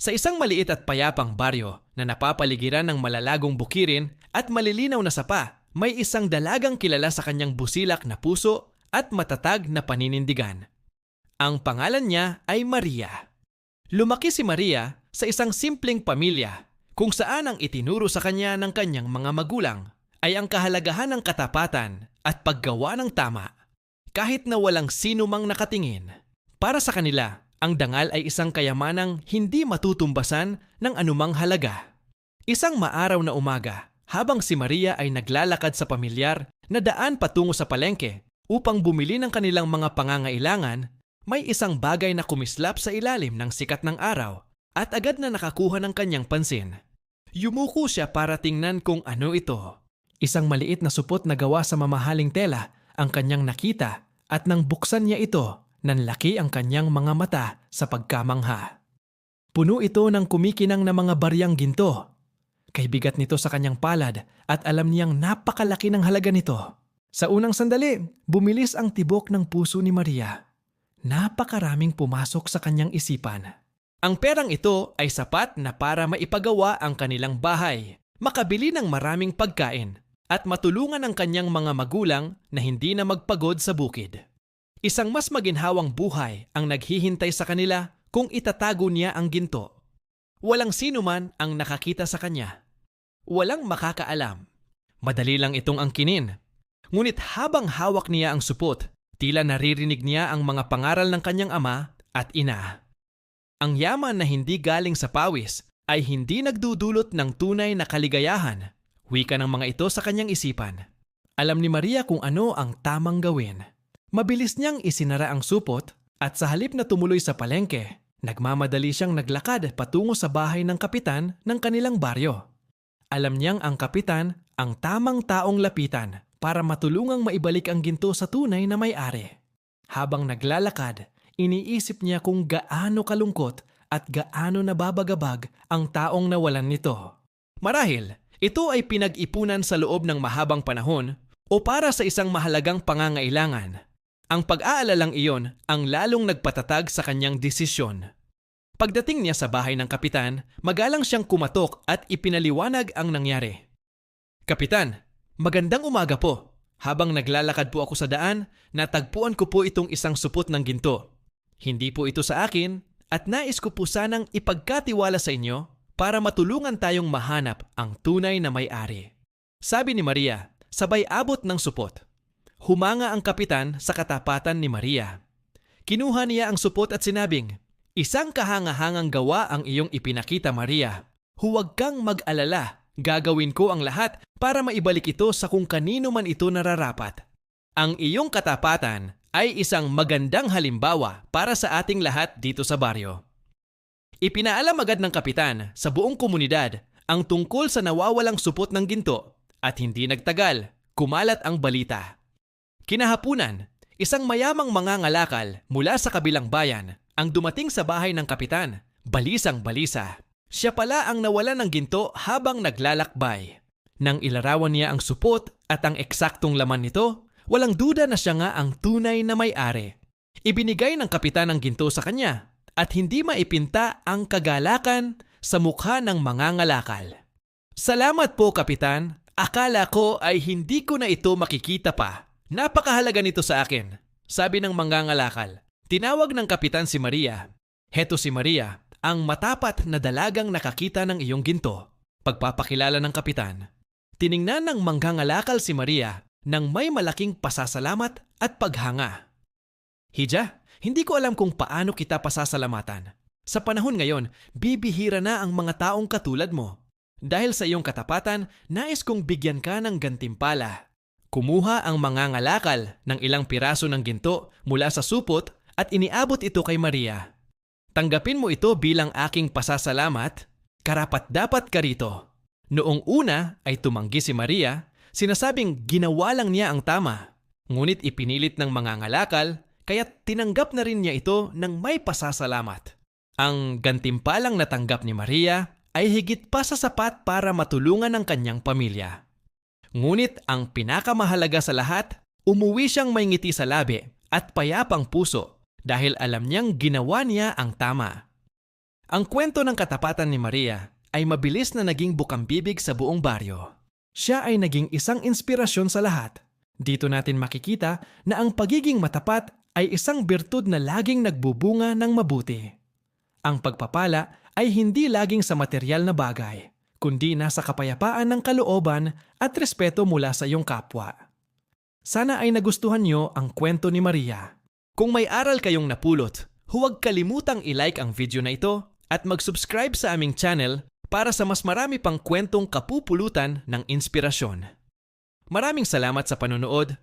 Sa isang maliit at payapang baryo na napapaligiran ng malalagong bukirin at malilinaw na sapa, may isang dalagang kilala sa kanyang busilak na puso at matatag na paninindigan. Ang pangalan niya ay Maria. Lumaki si Maria sa isang simpleng pamilya kung saan ang itinuro sa kanya ng kanyang mga magulang ay ang kahalagahan ng katapatan at paggawa ng tama kahit na walang sino mang nakatingin. Para sa kanila, ang dangal ay isang kayamanang hindi matutumbasan ng anumang halaga. Isang maaraw na umaga, habang si Maria ay naglalakad sa pamilyar na daan patungo sa palengke upang bumili ng kanilang mga pangangailangan, may isang bagay na kumislap sa ilalim ng sikat ng araw at agad na nakakuha ng kanyang pansin. Yumuko siya para tingnan kung ano ito. Isang maliit na supot na gawa sa mamahaling tela ang kanyang nakita at nang buksan niya ito, nanlaki ang kanyang mga mata sa pagkamangha. Puno ito ng kumikinang na mga baryang ginto. Kaibigat nito sa kanyang palad at alam niyang napakalaki ng halaga nito. Sa unang sandali, bumilis ang tibok ng puso ni Maria. Napakaraming pumasok sa kanyang isipan. Ang perang ito ay sapat na para maipagawa ang kanilang bahay, makabili ng maraming pagkain, at matulungan ang kanyang mga magulang na hindi na magpagod sa bukid. Isang mas maginhawang buhay ang naghihintay sa kanila kung itatago niya ang ginto. Walang sino man ang nakakita sa kanya. Walang makakaalam. Madali lang itong angkinin. Ngunit habang hawak niya ang supot, tila naririnig niya ang mga pangaral ng kanyang ama at ina. Ang yaman na hindi galing sa pawis ay hindi nagdudulot ng tunay na kaligayahan. Wika ng mga ito sa kanyang isipan. Alam ni Maria kung ano ang tamang gawin. Mabilis niyang isinara ang supot at sa halip na tumuloy sa palengke, nagmamadali siyang naglakad patungo sa bahay ng kapitan ng kanilang baryo. Alam niyang ang kapitan ang tamang taong lapitan para matulungang maibalik ang ginto sa tunay na may-ari. Habang naglalakad, iniisip niya kung gaano kalungkot at gaano nababagabag ang taong nawalan nito. Marahil, ito ay pinag-ipunan sa loob ng mahabang panahon o para sa isang mahalagang pangangailangan. Ang pag-aalalang iyon ang lalong nagpatatag sa kanyang desisyon. Pagdating niya sa bahay ng kapitan, magalang siyang kumatok at ipinaliwanag ang nangyari. "Kapitan, magandang umaga po. Habang naglalakad po ako sa daan, natagpuan ko po itong isang supot ng ginto. Hindi po ito sa akin at nais ko po sanang ipagkatiwala sa inyo para matulungan tayong mahanap ang tunay na may-ari." Sabi ni Maria, sabay abot ng supot. Humanga ang kapitan sa katapatan ni Maria. Kinuha niya ang supot at sinabing, "Isang kahangahangang gawa ang iyong ipinakita, Maria. Huwag kang mag-alala. Gagawin ko ang lahat para maibalik ito sa kung kanino man ito nararapat. Ang iyong katapatan ay isang magandang halimbawa para sa ating lahat dito sa baryo." Ipinaalam agad ng kapitan sa buong komunidad ang tungkol sa nawawalang supot ng ginto at hindi nagtagal, kumalat ang balita. Kinahapunan, isang mayamang mangangalakal mula sa kabilang bayan ang dumating sa bahay ng kapitan, balisang-balisa. Siya pala ang nawalan ng ginto habang naglalakbay. Nang ilarawan niya ang supot at ang eksaktong laman nito, walang duda na siya nga ang tunay na may-ari. Ibinigay ng kapitan ang ginto sa kanya at hindi maipinta ang kagalakan sa mukha ng mangangalakal. "Salamat po, kapitan. Akala ko ay hindi ko na ito makikita pa. Napakahalaga nito sa akin," sabi ng mangangalakal. Tinawag ng kapitan si Maria. "Heto si Maria, ang matapat na dalagang nakakita ng iyong ginto." Pagpapakilala ng kapitan. Tiningnan ng mangangalakal si Maria nang may malaking pasasalamat at paghanga. "Hija, hindi ko alam kung paano kita pasasalamatan. Sa panahon ngayon, bibihira na ang mga taong katulad mo. Dahil sa iyong katapatan, nais kong bigyan ka ng gantimpala." Kumuha ang mangangalakal ng ilang piraso ng ginto mula sa supot at iniabot ito kay Maria. "Tanggapin mo ito bilang aking pasasalamat. Karapat-dapat ka rito." Noong una ay tumanggi si Maria, sinasabing ginawa lang niya ang tama. Ngunit ipinilit ng mangangalakal, kaya't tinanggap na rin niya ito ng may pasasalamat. Ang gantimpalang natanggap ni Maria ay higit pa sa sapat para matulungan ang kanyang pamilya. Ngunit ang pinakamahalaga sa lahat, umuwi siyang may ngiti sa labi at payapang puso dahil alam niyang ginawa niya ang tama. Ang kwento ng katapatan ni Maria ay mabilis na naging bukambibig sa buong baryo. Siya ay naging isang inspirasyon sa lahat. Dito natin makikita na ang pagiging matapat ay isang birtud na laging nagbubunga ng mabuti. Ang pagpapala ay hindi laging sa material na bagay, kundi nasa kapayapaan ng kalooban at respeto mula sa iyong kapwa. Sana ay nagustuhan niyo ang kwento ni Maria. Kung may aral kayong napulot, huwag kalimutang i-like ang video na ito at mag-subscribe sa aming channel para sa mas marami pang kwentong kapupulutan ng inspirasyon. Maraming salamat sa panonood